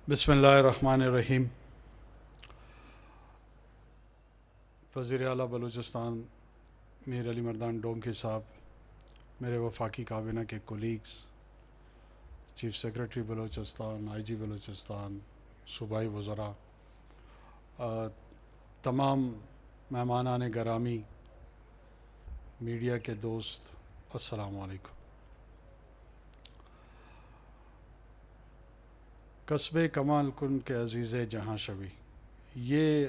بسم اللہ الرحمن الرحیم۔ وزیر اعلیٰ بلوچستان میر علی مردان ڈونکی صاحب، میرے وفاقی کابینہ کے کولیگز، چیف سیکرٹری بلوچستان، آئی جی بلوچستان، صوبائی وزراء، تمام مہمانان گرامی، میڈیا کے دوست، السلام علیکم۔ قصب کمال کن کے عزیز جہاں شوی، یہ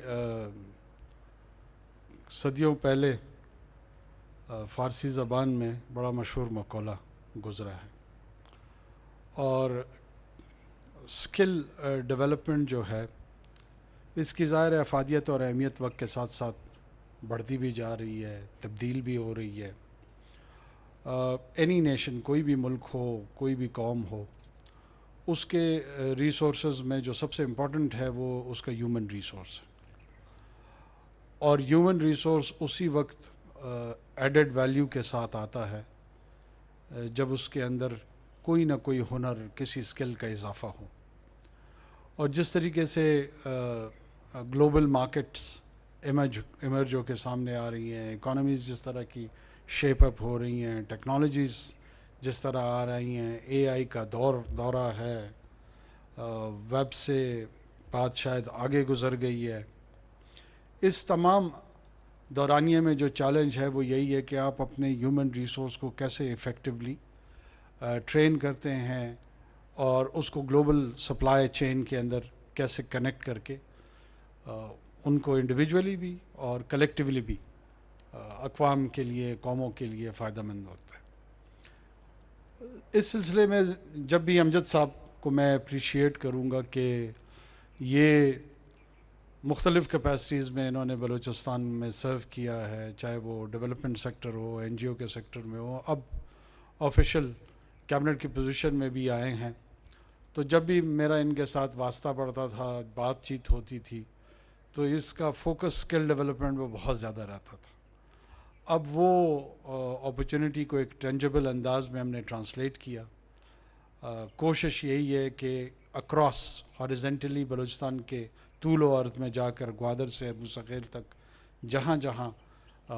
صدیوں پہلے فارسی زبان میں بڑا مشہور مقولہ گزرا ہے، اور اسکل ڈیولپمنٹ جو ہے اس کی ظاہر افادیت اور اہمیت وقت کے ساتھ ساتھ بڑھتی بھی جا رہی ہے، تبدیل بھی ہو رہی ہے۔ اینی نیشن، کوئی بھی ملک ہو، کوئی بھی قوم ہو، اس کے ریسورسز میں جو سب سے امپورٹنٹ ہے وہ اس کا ہیومن ریسورس ہے، اور ہیومن ریسورس اسی وقت ایڈڈ ویلیو کے ساتھ آتا ہے جب اس کے اندر کوئی نہ کوئی ہنر، کسی اسکل کا اضافہ ہو۔ اور جس طریقے سے گلوبل مارکیٹس ایمرج ہو کے سامنے آ رہی ہیں، اکانومیز جس طرح کی شیپ اپ ہو رہی ہیں، ٹیکنالوجیز جس طرح آ رہی ہیں، اے آئی کا دورہ ہے، ویب سے بات شاید آگے گزر گئی ہے۔ اس تمام دورانیے میں جو چیلنج ہے وہ یہی ہے کہ آپ اپنے ہیومن ریسورس کو کیسے ایفیکٹولی ٹرین کرتے ہیں، اور اس کو گلوبل سپلائی چین کے اندر کیسے کنیکٹ کر کے ان کو انڈیویجولی بھی اور کلیکٹیولی بھی اقوام کے لیے، قوموں کے لیے فائدہ مند ہوتا ہے۔ اس سلسلے میں جب بھی امجد صاحب کو میں اپریشیٹ کروں گا کہ یہ مختلف کیپیسٹیز میں انہوں نے بلوچستان میں سرو کیا ہے، چاہے وہ ڈیولپمنٹ سیکٹر ہو، این جی او کے سیکٹر میں ہو، اب آفیشیل کیبنٹ کی پوزیشن میں بھی آئے ہیں، تو جب بھی میرا ان کے ساتھ واسطہ پڑتا تھا، بات چیت ہوتی تھی، تو اس کا فوکس اسکل ڈیولپمنٹ میں بہت زیادہ رہتا تھا۔ اب وہ اپرچونٹی کو ایک ٹینجیبل انداز میں ہم نے ٹرانسلیٹ کیا۔ کوشش یہی ہے کہ اکراس ہاریزنٹلی بلوچستان کے طول و عرض میں جا کر گوادر سے ابو سغیر تک جہاں جہاں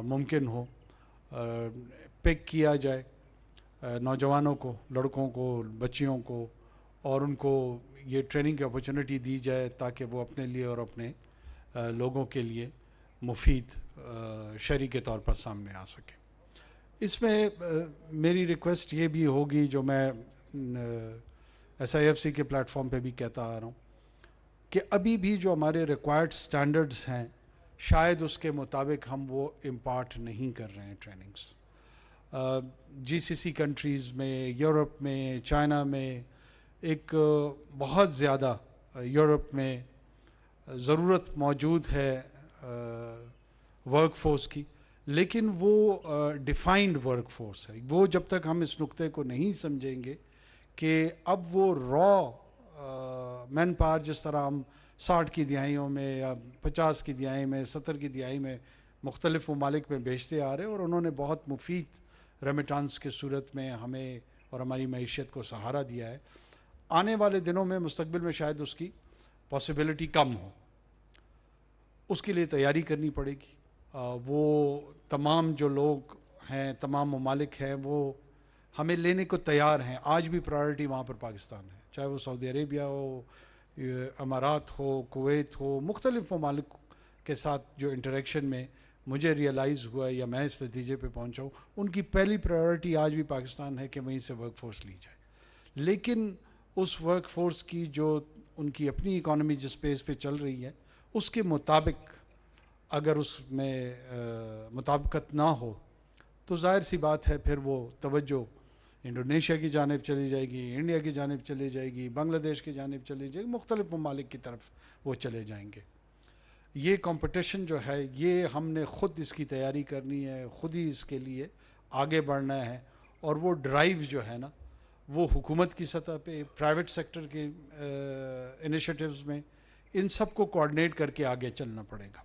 ممکن ہو پک کیا جائے نوجوانوں کو، لڑکوں کو، بچیوں کو، اور ان کو یہ ٹریننگ کی اپرچونٹی دی جائے تاکہ وہ اپنے لیے اور اپنے لوگوں کے لیے مفید شہری کے طور پر سامنے آ سکے۔ اس میں میری ریکویسٹ یہ بھی ہوگی، جو میں ایس آئی ایف سی کے پلیٹ فارم پہ بھی کہتا آ رہا ہوں، کہ ابھی بھی جو ہمارے ریکوائرڈ سٹینڈرڈز ہیں شاید اس کے مطابق ہم وہ امپارٹ نہیں کر رہے ہیں ٹریننگز۔ جی سی سی کنٹریز میں، یورپ میں، چائنا میں ایک بہت زیادہ یورپ میں ضرورت موجود ہے ورک فورس کی، لیکن وہ ڈیفائنڈ ورک فورس ہے۔ وہ جب تک ہم اس نقطے کو نہیں سمجھیں گے کہ اب وہ را مین پاور جس طرح ہم 60 کی دہائیوں میں یا 50 کی دہائی میں، 70 کی دہائی میں مختلف ممالک میں بیچتے آ رہے ہیں، اور انہوں نے بہت مفید ریمیٹانس کے صورت میں ہمیں اور ہماری معیشت کو سہارا دیا ہے، آنے والے دنوں میں مستقبل میں شاید اس کی پاسبلٹی کم ہو۔ اس کے لیے تیاری کرنی پڑے گی۔ وہ تمام جو لوگ ہیں، تمام ممالک ہیں، وہ ہمیں لینے کو تیار ہیں۔ آج بھی پرائرٹی وہاں پر پاکستان ہے، چاہے وہ سعودی عربیہ ہو، امارات ہو، کویت ہو، مختلف ممالک کے ساتھ جو انٹریکشن میں مجھے ریئلائز ہوا ہے یا میں اس نتیجے پہ پہنچا ہوں، ان کی پہلی پرائرٹی آج بھی پاکستان ہے کہ وہیں سے ورک فورس لی جائے۔ لیکن اس ورک فورس کی جو ان کی اپنی اکانومی جس پیس پہ چل رہی ہے، اس کے مطابق اگر اس میں مطابقت نہ ہو تو ظاہر سی بات ہے پھر وہ توجہ انڈونیشیا کی جانب چلی جائے گی، انڈیا کی جانب چلی جائے گی، بنگلہ دیش کی جانب چلی جائے گی، مختلف ممالک کی طرف وہ چلے جائیں گے۔ یہ کمپٹیشن جو ہے، یہ ہم نے خود اس کی تیاری کرنی ہے، خود ہی اس کے لیے آگے بڑھنا ہے، اور وہ ڈرائیو جو ہے نا، وہ حکومت کی سطح پہ، پرائیویٹ سیکٹر کے انیشیٹیوز میں، ان سب کو کوآرڈینیٹ کر کے آگے چلنا پڑے گا۔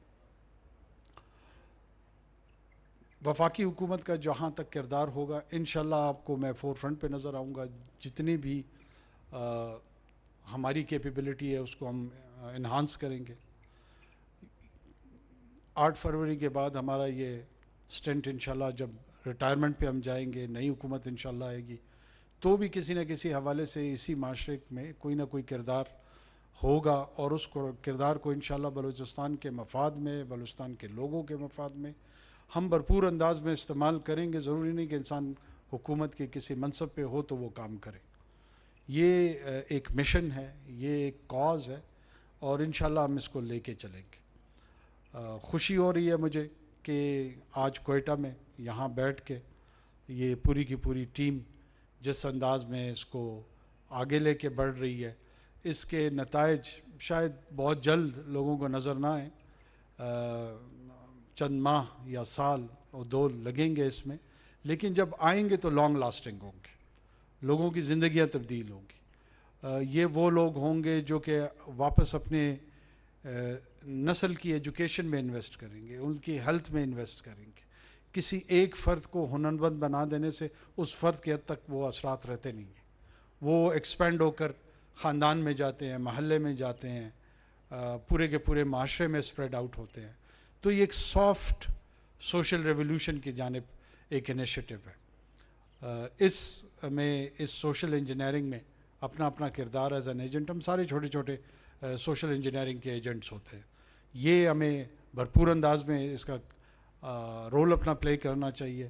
وفاقی حکومت کا جہاں تک کردار ہوگا، انشاءاللہ آپ کو میں فور فرنٹ پہ نظر آؤں گا۔ جتنی بھی ہماری کیپیبلٹی ہے اس کو ہم انہانس کریں گے. 8 فروری کے بعد ہمارا یہ سٹنٹ انشاءاللہ جب ریٹائرمنٹ پہ ہم جائیں گے, نئی حکومت انشاءاللہ آئے گی, تو بھی کسی نہ کسی حوالے سے اسی معاشرے میں کوئی نہ کوئی کردار ہوگا, اور اس کردار کو انشاءاللہ بلوچستان کے مفاد میں, بلوچستان کے لوگوں کے مفاد میں ہم بھرپور انداز میں استعمال کریں گے. ضروری نہیں کہ انسان حکومت کے کسی منصب پہ ہو تو وہ کام کرے. یہ ایک مشن ہے, یہ ایک کاز ہے, اور انشاءاللہ ہم اس کو لے کے چلیں گے. خوشی ہو رہی ہے مجھے کہ آج کوئٹہ میں یہاں بیٹھ کے یہ پوری کی پوری ٹیم جس انداز میں اس کو آگے لے کے بڑھ رہی ہے, اس کے نتائج شاید بہت جلد لوگوں کو نظر نہ آئیں, چند ماہ یا سال اور 2 لگیں گے اس میں, لیکن جب آئیں گے تو لانگ لاسٹنگ ہوں گے, لوگوں کی زندگیاں تبدیل ہوں گی. یہ وہ لوگ ہوں گے جو کہ واپس اپنے نسل کی ایجوکیشن میں انویسٹ کریں گے, ان کی ہیلتھ میں انویسٹ کریں گے. کسی ایک فرد کو ہنرمند بنا دینے سے اس فرد کے حد تک وہ اثرات رہتے نہیں ہیں, وہ ایکسپینڈ ہو کر خاندان میں جاتے ہیں, محلے میں جاتے ہیں, پورے کے پورے معاشرے میں اسپریڈ آؤٹ ہوتے ہیں. تو یہ ایک سافٹ سوشل ریولیوشن کی جانب ایک انیشیٹو ہے. اس میں, اس سوشل انجینئرنگ میں اپنا اپنا کردار ایز این ایجنٹ, ہم سارے چھوٹے چھوٹے سوشل انجینئرنگ کے ایجنٹس ہوتے ہیں. یہ ہمیں بھرپور انداز میں اس کا رول اپنا پلے کرنا چاہیے.